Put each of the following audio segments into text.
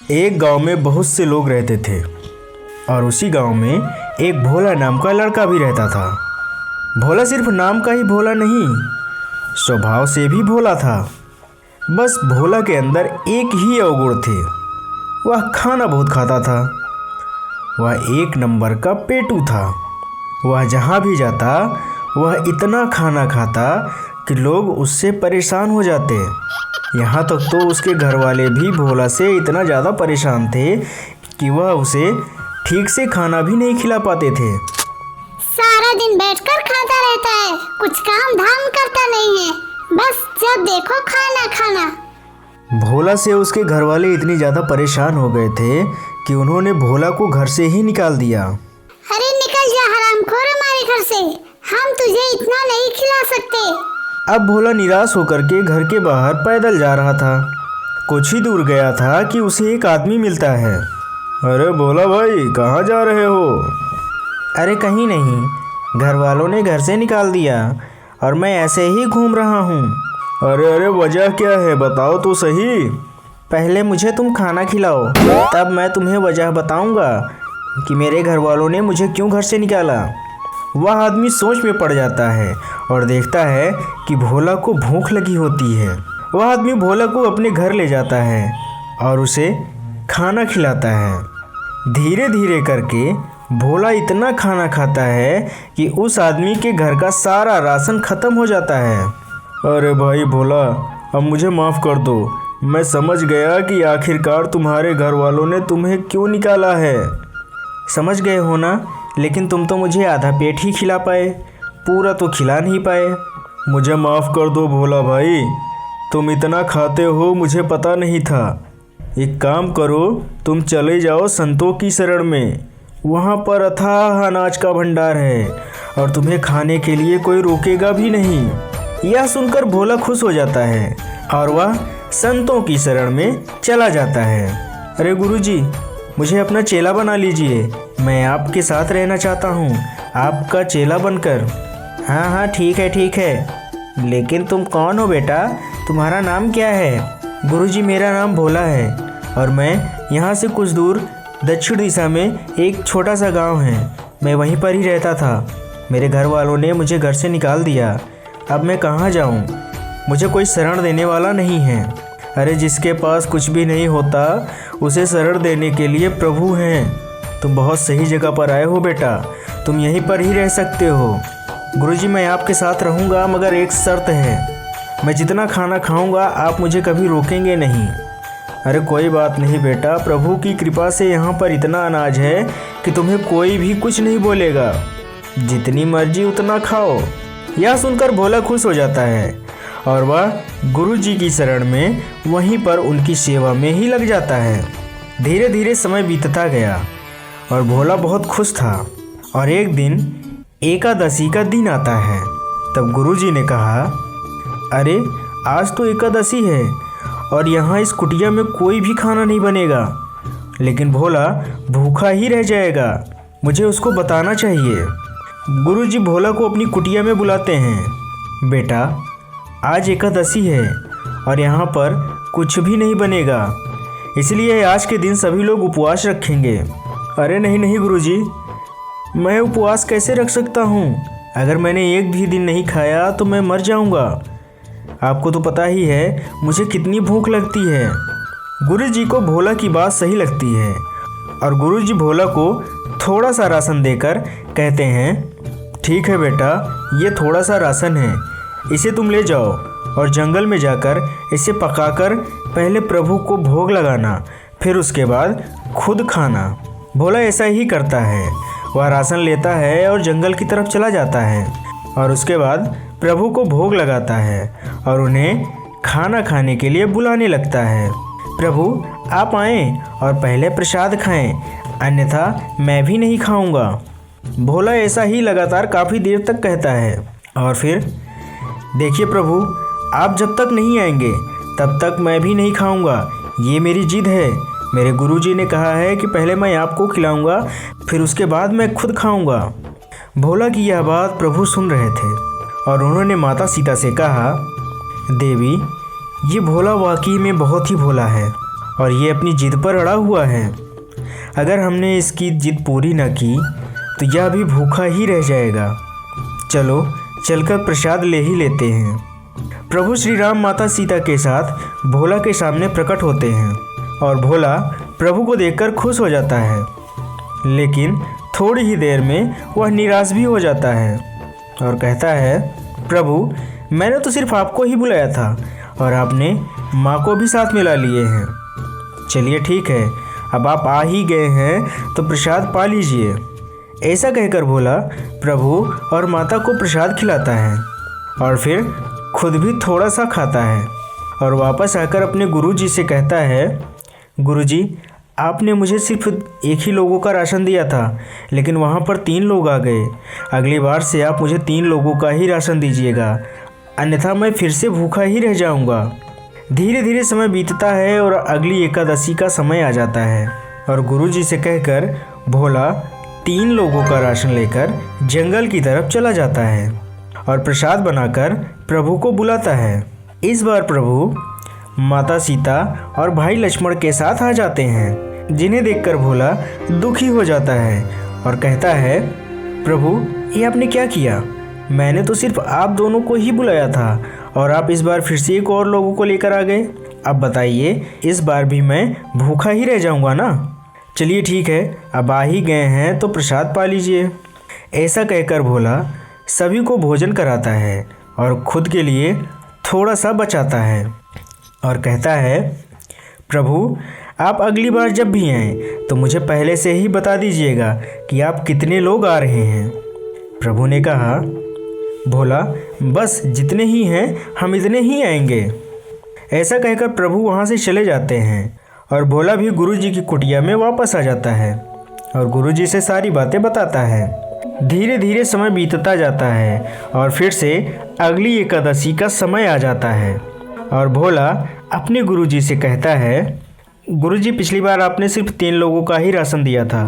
एक गांव में बहुत से लोग रहते थे और उसी गांव में एक भोला नाम का लड़का भी रहता था। भोला सिर्फ नाम का ही भोला नहीं, स्वभाव से भी भोला था। बस भोला के अंदर एक ही अवगुण थे, वह खाना बहुत खाता था। वह एक नंबर का पेटू था। वह जहाँ भी जाता वह इतना खाना खाता कि लोग उससे परेशान हो जाते। यहाँ तक तो उसके घर वाले भी भोला से इतना ज़्यादा परेशान थे कि वह उसे ठीक से खाना भी नहीं खिला पाते थे। सारा दिन बैठकर खाता रहता है, कुछ काम धाम करता नहीं है, बस जब देखो खाना खाना। भोला से उसके घर वाले इतनी ज़्यादा परेशान हो गए थे कि उन्होंने भोला को घर से ही निकाल दिया। अरे निकल जा हरामखोर हमारे घर से, हम तुझे इतना नहीं खिला सकते। अब भोला निराश होकर के घर के बाहर पैदल जा रहा था। कुछ ही दूर गया था कि उसे एक आदमी मिलता है। अरे भोला भाई, कहाँ जा रहे हो? अरे कहीं नहीं, घर वालों ने घर से निकाल दिया और मैं ऐसे ही घूम रहा हूँ। अरे वजह क्या है, बताओ तो सही। पहले मुझे तुम खाना खिलाओ, तब मैं तुम्हें वजह बताऊँगा कि मेरे घर वालों ने मुझे क्यों घर से निकाला। वह आदमी सोच में पड़ जाता है और देखता है कि भोला को भूख लगी होती है। वह आदमी भोला को अपने घर ले जाता है और उसे खाना खिलाता है। धीरे धीरे करके भोला इतना खाना खाता है कि उस आदमी के घर का सारा राशन ख़त्म हो जाता है। अरे भाई भोला, अब मुझे माफ़ कर दो। मैं समझ गया कि आखिरकार तुम्हारे घर वालों ने तुम्हें क्यों निकाला है। समझ गए हो ना, लेकिन तुम तो मुझे आधा पेट ही खिला पाए, पूरा तो खिला नहीं पाए। मुझे माफ़ कर दो भोला भाई, तुम इतना खाते हो मुझे पता नहीं था। एक काम करो, तुम चले जाओ संतों की शरण में, वहाँ पर अथाह अनाज का भंडार है और तुम्हें खाने के लिए कोई रोकेगा भी नहीं। यह सुनकर भोला खुश हो जाता है और वह संतों की शरण में चला जाता है। अरे गुरुजी, मुझे अपना चेला बना लीजिए, मैं आपके साथ रहना चाहता हूँ, आपका चेला बनकर। हाँ ठीक है, लेकिन तुम कौन हो बेटा, तुम्हारा नाम क्या है? गुरुजी, मेरा नाम भोला है और मैं यहाँ से कुछ दूर दक्षिण दिशा में एक छोटा सा गांव है, मैं वहीं पर ही रहता था। मेरे घर वालों ने मुझे घर से निकाल दिया, अब मैं कहाँ जाऊँ? मुझे कोई शरण देने वाला नहीं है। अरे जिसके पास कुछ भी नहीं होता उसे शरण देने के लिए प्रभु हैं। तुम बहुत सही जगह पर आए हो बेटा, तुम यहीं पर ही रह सकते हो। गुरुजी, मैं आपके साथ रहूँगा, मगर एक शर्त है, मैं जितना खाना खाऊँगा आप मुझे कभी रोकेंगे नहीं। अरे कोई बात नहीं बेटा, प्रभु की कृपा से यहाँ पर इतना अनाज है कि तुम्हें कोई भी कुछ नहीं बोलेगा, जितनी मर्जी उतना खाओ। यह सुनकर भोला खुश हो जाता है और वह गुरुजी की शरण में वहीं पर उनकी सेवा में ही लग जाता है। धीरे धीरे समय बीतता गया और भोला बहुत खुश था। और एक दिन एकादशी का दिन आता है। तब गुरुजी ने कहा, अरे आज तो एकादशी है और यहाँ इस कुटिया में कोई भी खाना नहीं बनेगा, लेकिन भोला भूखा ही रह जाएगा, मुझे उसको बताना चाहिए। गुरुजी भोला को अपनी कुटिया में बुलाते हैं। बेटा, आज एकादशी है और यहाँ पर कुछ भी नहीं बनेगा, इसलिए आज के दिन सभी लोग उपवास रखेंगे। अरे नहीं गुरुजी, मैं उपवास कैसे रख सकता हूँ? अगर मैंने एक भी दिन नहीं खाया तो मैं मर जाऊँगा। आपको तो पता ही है मुझे कितनी भूख लगती है। गुरुजी को भोला की बात सही लगती है और गुरुजी भोला को थोड़ा सा राशन देकर कहते हैं, ठीक है बेटा, ये थोड़ा सा राशन है, इसे तुम ले जाओ और जंगल में जाकर इसे पकाकर पहले प्रभु को भोग लगाना, फिर उसके बाद खुद खाना। भोला ऐसा ही करता है, वह राशन लेता है और जंगल की तरफ चला जाता है और उसके बाद प्रभु को भोग लगाता है और उन्हें खाना खाने के लिए बुलाने लगता है। प्रभु आप आएँ और पहले प्रसाद खाएँ, अन्यथा मैं भी नहीं खाऊंगा। भोला ऐसा ही लगातार काफ़ी देर तक कहता है और फिर, देखिए प्रभु, आप जब तक नहीं आएंगे तब तक मैं भी नहीं खाऊंगा, ये मेरी जिद है। मेरे गुरुजी ने कहा है कि पहले मैं आपको खिलाऊंगा, फिर उसके बाद मैं खुद खाऊंगा। भोला की यह बात प्रभु सुन रहे थे और उन्होंने माता सीता से कहा, देवी, ये भोला वाकई में बहुत ही भोला है और ये अपनी जिद पर अड़ा हुआ है। अगर हमने इसकी जिद पूरी न की तो यह भी भूखा ही रह जाएगा। चलो चलकर प्रसाद ले ही लेते हैं। प्रभु श्री राम माता सीता के साथ भोला के सामने प्रकट होते हैं और भोला प्रभु को देखकर खुश हो जाता है, लेकिन थोड़ी ही देर में वह निराश भी हो जाता है और कहता है, प्रभु मैंने तो सिर्फ आपको ही बुलाया था और आपने माँ को भी साथ मिला लिए हैं। चलिए ठीक है, अब आप आ ही गए हैं तो प्रसाद पा लीजिए। ऐसा कहकर भोला प्रभु और माता को प्रसाद खिलाता है और फिर खुद भी थोड़ा सा खाता है और वापस आकर अपने गुरुजी से कहता है, गुरुजी आपने मुझे सिर्फ एक ही लोगों का राशन दिया था, लेकिन वहाँ पर 3 लोग आ गए। अगली बार से आप मुझे 3 लोगों का ही राशन दीजिएगा, अन्यथा मैं फिर से भूखा ही रह जाऊँगा। धीरे धीरे समय बीतता है और अगली एकादशी का समय आ जाता है और गुरुजी से कहकर भोला 3 लोगों का राशन लेकर जंगल की तरफ चला जाता है और प्रसाद बनाकर प्रभु को बुलाता है। इस बार प्रभु माता सीता और भाई लक्ष्मण के साथ आ जाते हैं, जिन्हें देखकर भोला दुखी हो जाता है और कहता है, प्रभु ये आपने क्या किया? मैंने तो सिर्फ आप दोनों को ही बुलाया था और आप इस बार फिर से एक और लोगों को लेकर आ गए। अब बताइए, इस बार भी मैं भूखा ही रह जाऊंगा ना? चलिए ठीक है, अब आ ही गए हैं तो प्रसाद पा लीजिए। ऐसा कहकर भोला सभी को भोजन कराता है और खुद के लिए थोड़ा सा बचाता है और कहता है, प्रभु आप अगली बार जब भी आएँ तो मुझे पहले से ही बता दीजिएगा कि आप कितने लोग आ रहे हैं। प्रभु ने कहा, भोला बस जितने ही हैं हम इतने ही आएंगे। ऐसा कहकर प्रभु वहाँ से चले जाते हैं और भोला भी गुरुजी की कुटिया में वापस आ जाता है और गुरुजी से सारी बातें बताता है। धीरे धीरे समय बीतता जाता है और फिर से अगली एकादशी का समय आ जाता है और भोला अपने गुरुजी से कहता है, गुरुजी पिछली बार आपने सिर्फ 3 लोगों का ही राशन दिया था,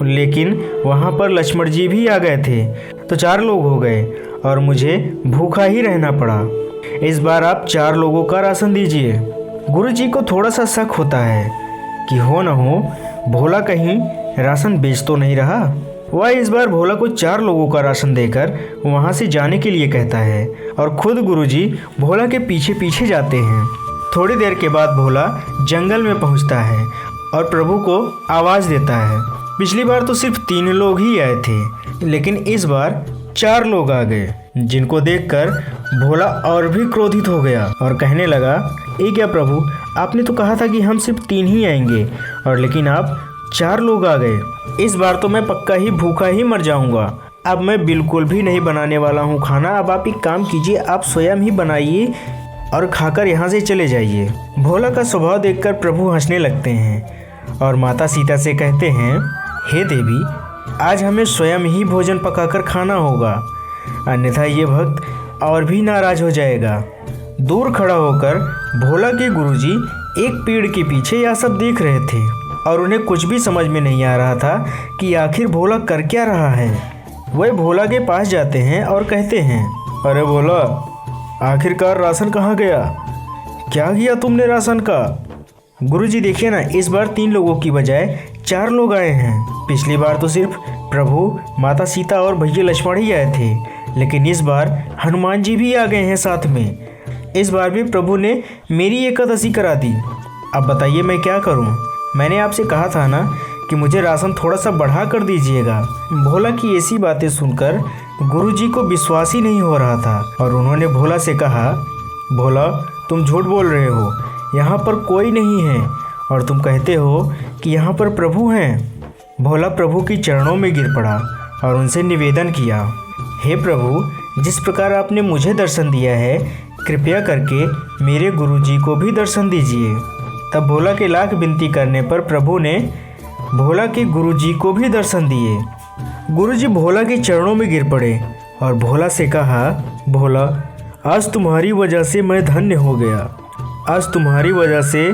लेकिन वहाँ पर लक्ष्मण जी भी आ गए थे तो 4 लोग हो गए और मुझे भूखा ही रहना पड़ा। इस बार आप 4 लोगों का राशन दीजिए। गुरुजी को थोड़ा सा शक होता है कि हो न हो भोला कहीं राशन बेच तो नहीं रहा। वह इस बार भोला को 4 लोगों का राशन देकर वहाँ से जाने के लिए कहता है और खुद गुरुजी भोला के पीछे पीछे जाते हैं। थोड़ी देर के बाद भोला जंगल में पहुँचता है और प्रभु को आवाज़ देता है। पिछली बार तो सिर्फ 3 लोग ही आए थे, लेकिन इस बार 4 लोग आ गए, जिनको देखकर भोला और भी क्रोधित हो गया और कहने लगा, ये क्या प्रभु, आपने तो कहा था कि हम सिर्फ 3 ही आएंगे और लेकिन आप 4 लोग आ गए। इस बार तो मैं पक्का ही भूखा ही मर जाऊंगा। अब मैं बिल्कुल भी नहीं बनाने वाला हूँ खाना। अब आप एक काम कीजिए, आप स्वयं ही बनाइए और खाकर यहाँ से चले जाइए। भोला का स्वभाव देखकर प्रभु हंसने लगते हैं और माता सीता से कहते हैं, हे देवी, आज हमें स्वयं ही भोजन पकाकर खाना होगा, अन्यथा ये भक्त और भी नाराज हो जाएगा। दूर खड़ा होकर भोला के गुरुजी एक पेड़ के पीछे यह सब देख रहे थे और उन्हें कुछ भी समझ में नहीं आ रहा था कि आखिर भोला कर क्या रहा है। वह भोला के पास जाते हैं और कहते हैं, अरे भोला, आखिरकार राशन कहाँ गया? क्या किया तुमने राशन का? गुरुजी देखिए ना, इस बार 3 लोगों की बजाय 4 लोग आए हैं। पिछली बार तो सिर्फ प्रभु, माता सीता और भैया लक्ष्मण ही आए थे, लेकिन इस बार हनुमान जी भी आ गए हैं साथ में। इस बार भी प्रभु ने मेरी एकादशी करा दी। अब बताइए मैं क्या करूं? मैंने आपसे कहा था ना कि मुझे राशन थोड़ा सा बढ़ा कर दीजिएगा। भोला की ऐसी बातें सुनकर गुरुजी को विश्वास ही नहीं हो रहा था और उन्होंने भोला से कहा, भोला तुम झूठ बोल रहे हो, यहाँ पर कोई नहीं है और तुम कहते हो कि यहाँ पर प्रभु हैं। भोला प्रभु की चरणों में गिर पड़ा और उनसे निवेदन किया, हे प्रभु, जिस प्रकार आपने मुझे दर्शन दिया है, कृपया करके मेरे गुरुजी को भी दर्शन दीजिए। तब भोला के लाख विनती करने पर प्रभु ने भोला के गुरुजी को भी दर्शन दिए। गुरुजी भोला के चरणों में गिर पड़े और भोला से कहा, भोला, आज तुम्हारी वजह से मैं धन्य हो गया। आज तुम्हारी वजह से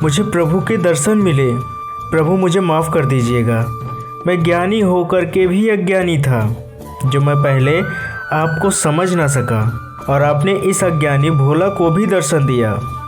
मुझे प्रभु के दर्शन मिले। प्रभु मुझे माफ़ कर दीजिएगा। मैं ज्ञानी होकर के भी अज्ञानी था, जो मैं पहले आपको समझ ना सका और आपने इस अज्ञानी भोला को भी दर्शन दिया।